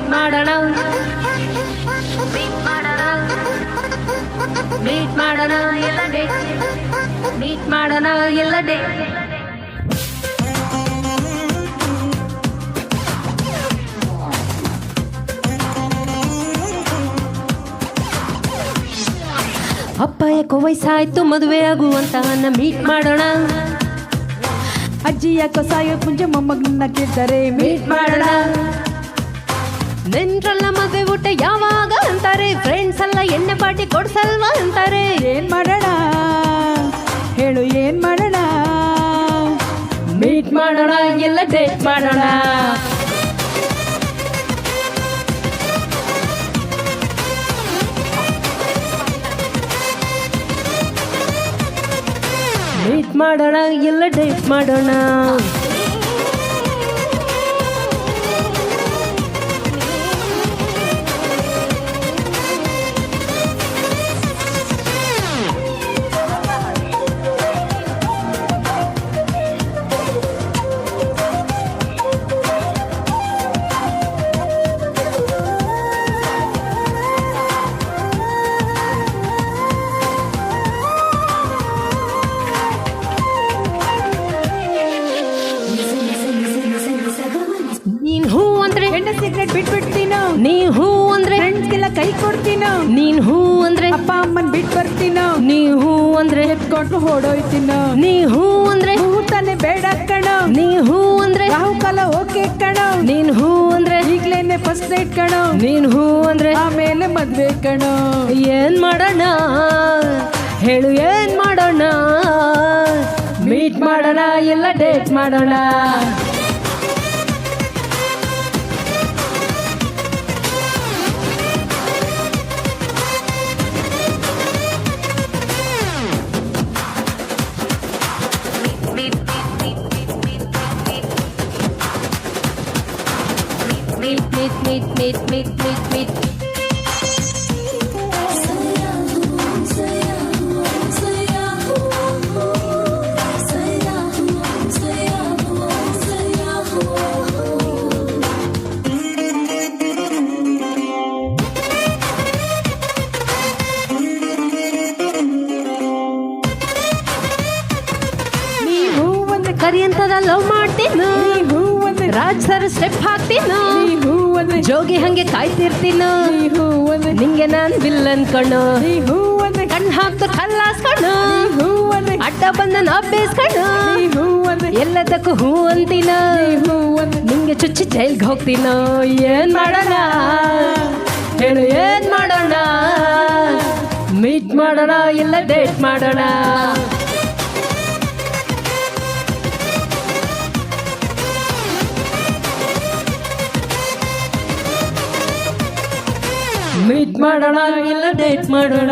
ಮಾಡೋಣ ಮೀಟ್ ಮಾಡೋಣ ಎಲ್ಲ ಡೇ ಮೀಟ್ ಮಾಡೋಣ ಎಲ್ಲ ಡೇ ಅಪ್ಪ ಯಾಕೋ ವಯಸ್ಸಾಯ್ತು ಮದುವೆ ಆಗುವಂತ ಮೀಟ್ ಮಾಡೋಣ ಅಜ್ಜಿ ಯಾಕೋ ಸಾಯೋ ಮುಂಚೆ ಮೊಮ್ಮಗನ್ನ ಕೇಳ್ತಾರೆ ಮೀಟ್ ಮಾಡೋಣ ನೆಂಟ್ರಲ್ಲ ಮದುವೆ ಊಟ ಯಾವಾಗ ಅಂತಾರೆ ಫ್ರೆಂಡ್ಸ್ ಎಲ್ಲ ಎಣ್ಣೆ ಪಾರ್ಟಿ ಕೊಡ್ಸಲ್ವಾ ಅಂತಾರೆ ಏನ್ ಮಾಡೋಣ ಹೇಳು ಏನ್ ಮಾಡೋಣ ಮೀಟ್ ಮಾಡೋಣ ಎಲ್ಲ ಡೇಟ್ ಮಾಡೋಣ ಮೀಟ್ ಮಾಡೋಣ ಎಲ್ಲ ಡೇಟ್ ಮಾಡೋಣ ನೀನ್ ಹೂ ಅಂದ್ರೆ ಗಂಡ ಸಿಗರೇಟ್ ಬಿಟ್ಬಿಡ್ತೀನೋ ನೀ ಹೂ ಅಂದ್ರೆ ಫ್ರೆಂಡ್ಸ್ಗೆಲ್ಲ ಕೈ ಕೊಡ್ತೀನೋ ನೀನ್ ಹೂ ಅಂದ್ರೆ ಅಪ್ಪ ಅಮ್ಮನ್ ಬಿಟ್ ಬರ್ತೀನೋ ನೀ ಹೂ ಅಂದ್ರೆ ಎತ್ಕೊಂಡು ಹೊಡೋಯ್ತೀನೋ ನೀ ಹೂ ಅಂದ್ರೆ ತಾನೆ ಬೇಡ ಕಣೋ ನೀ ಹೂ ಅಂದ್ರೆ ರಾಹು ಕಾಲ ಓಕೆ ಕಣೋ ನೀನ್ ಹೂ ಅಂದ್ರೆ ಈಗ್ಲೇನೆ ಫಸ್ಟ್ ನೈಟ್ ಕಣೋ ನೀನ್ ಹೂ ಅಂದ್ರೆ ಆಮೇಲೆ ಮದ್ವೆ ಕಣೋ ಏನ್ ಮಾಡೋಣ ಹೇಳು ಏನ್ ಮಾಡೋಣ ಮೀಟ್ ಮಾಡೋಣ ಎಲ್ಲ ಡೇಟ್ ಮಾಡೋಣ meet. ಕರಿ ಅಂತದ ಲವ್ ಮಾಡ್ತೀನೋ ರಾಜ್ ಸರ್ ಸ್ಟೆಪ್ ಹಾಕ್ತೀನೋ ಜೋಗಿ ಹಂಗೆ ಕಾಯ್ತಿರ್ತೀನೋ ನಿಂಗೆ ನಾನ್ ವಿಲ್ಲನ್ ಕಣೋ ಕಣ್ ಹಾಕ್ತು ಕಲ್ಲಾಸ್ಕಣೋ ಅಡ್ಡ ಬಂದ ನಾ ಬೇಸ್ಕಣೋ ಎಲ್ಲದಕ್ಕೂ ಹೂ ಅಂತೀನೋ ನಿಂಗೆ ಚುಚ್ಚಿ ಜೈಲ್ಗೆ ಹೋಗ್ತೀನೋ ಏನ್ ಮಾಡೋಣ ಹೇಳು ಏನ್ ಮಾಡೋಣ ಮೀಟ್ ಮಾಡೋಣ ಇಲ್ಲ ಡೇಟ್ ಮಾಡೋಣ ಮೀಟ್ ಮಾಡೋಣ ಇಲ್ಲ ಡೇಟ್ ಮಾಡೋಣ